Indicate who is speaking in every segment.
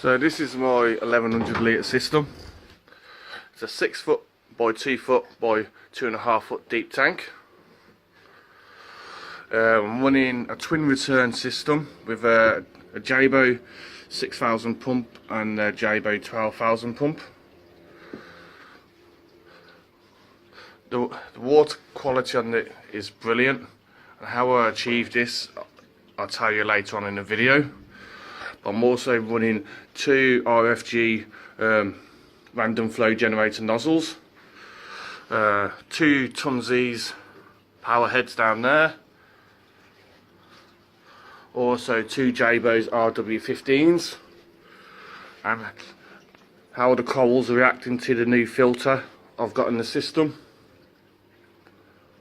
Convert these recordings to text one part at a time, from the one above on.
Speaker 1: So this is my 1100 litre system. It's a 6 foot by 2 foot by 2.5 foot deep tank. I'm running a twin return system with a Jabo 6000 pump and a Jabo 12,000 pump. The water quality on it is brilliant, and how I achieved this I'll tell you later on in the video. I'm also running 2 RFG random flow generator nozzles, 2 Tunzees power heads down there, also 2 Jabos RW15s, and how the corals are reacting to the new filter I've got in the system,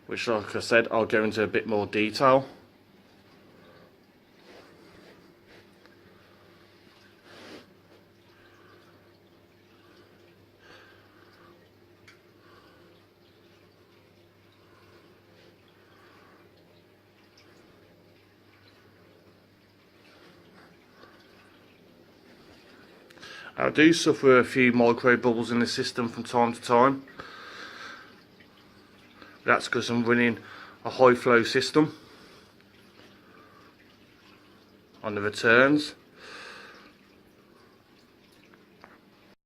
Speaker 1: which, like I said, I'll go into a bit more detail. I do suffer a few micro bubbles in the system from time to time. That's because I'm running a high flow system on the returns.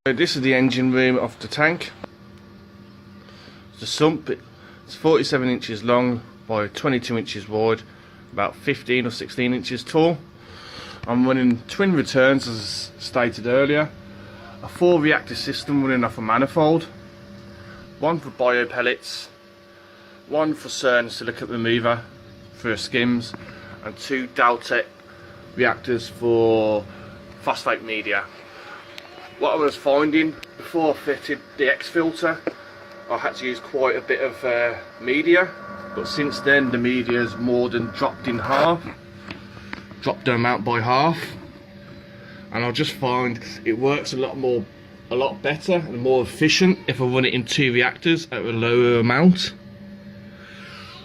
Speaker 1: So this is the engine room of the tank. The sump, it's 47 inches long by 22 inches wide, about 15 or 16 inches tall. I'm running twin returns, as stated earlier, a 4 reactor system running off a manifold, 1 for bio pellets, 1 for CERN silicate remover for skims, and 2 Deltec reactors for phosphate media. What I was finding before I fitted the X-filter, I had to use quite a bit of media, but since then the media has more than dropped the amount by half, and I just find it works a lot better and more efficient if I run it in 2 reactors at a lower amount.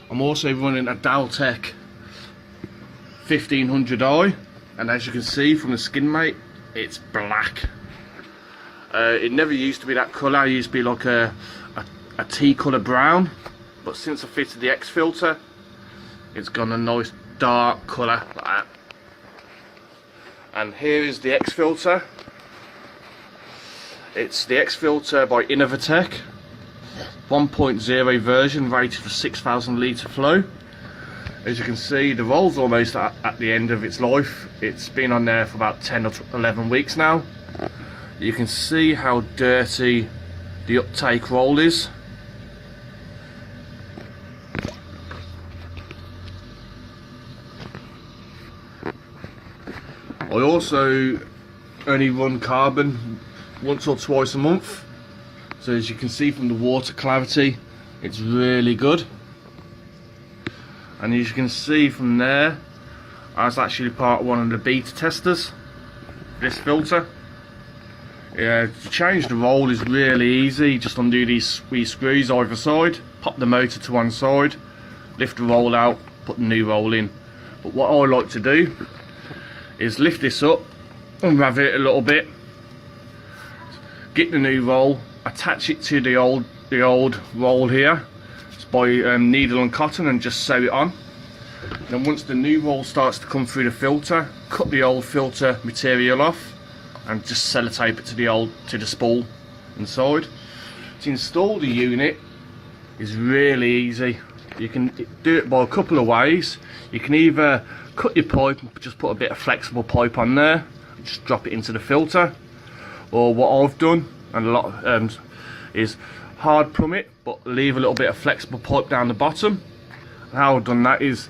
Speaker 1: I'm also running a Deltec 1500i, and as you can see from the skin mate, it's black. It never used to be that colour. It used to be like a tea colour brown, but since I fitted the X-filter, it's gone a nice dark colour like that. And here is the X-filter. It's the X-filter by Innovitech 1.0 version, rated for 6,000 litre flow. As you can see, the roll's almost at the end of its life. It's been on there for about 10 or 11 weeks now. You can see how dirty the uptake roll is. I also only run carbon once or twice a month, so as you can see from the water clarity, it's really good. And as you can see from there, I was actually part of one of the beta testers for this filter. Yeah, to change the roll is really easy. Just undo these wee screws either side, pop the motor to one side, lift the roll out, put the new roll in. But what I like to do is lift this up, unravel it a little bit, get the new roll, attach it to the old roll here. It's by needle and cotton, and just sew it on. Then once the new roll starts to come through the filter, cut the old filter material off and just sellotape it to the spool inside. To install the unit is really easy. You can do it by a couple of ways. You can either cut your pipe and just put a bit of flexible pipe on there, just drop it into the filter, or what I've done, and a lot is hard plumb it but leave a little bit of flexible pipe down the bottom. And how I've done that is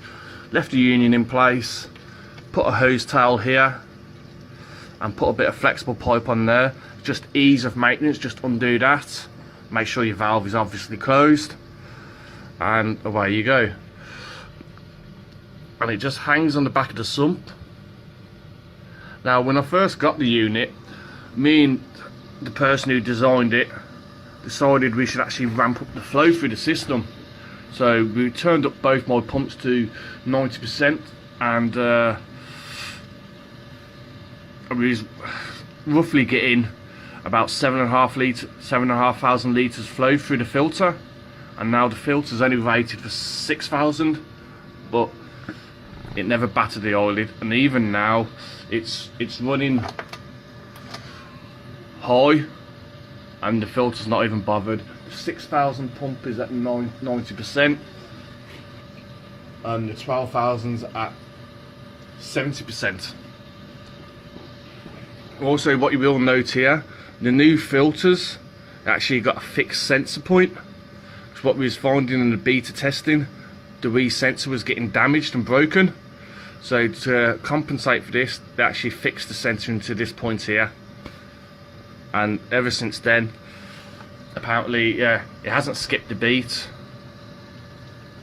Speaker 1: left the union in place, put a hose tail here and put a bit of flexible pipe on there. Just ease of maintenance, just undo that, make sure your valve is obviously closed, and away you go. And it just hangs on the back of the sump. Now when I first got the unit, me and the person who designed it decided we should actually ramp up the flow through the system. So we turned up both my pumps to 90%, and roughly getting about 7,500 litres flow through the filter, and now the filter's only rated for 6,000, but it never battered the eyelid, and even now it's running high and the filter's not even bothered. The 6,000 pump is at 90% and the 12,000's at 70%. Also, what you will note here, the new filters actually got a fixed sensor point. Because what we was finding in the beta testing, the Wii sensor was getting damaged and broken. So to compensate for this, they actually fixed the sensor into this point here. And ever since then, apparently, it hasn't skipped a beat,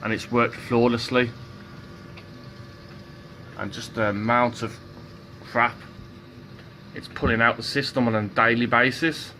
Speaker 1: and it's worked flawlessly. And just the amount of crap it's pulling out the system on a daily basis.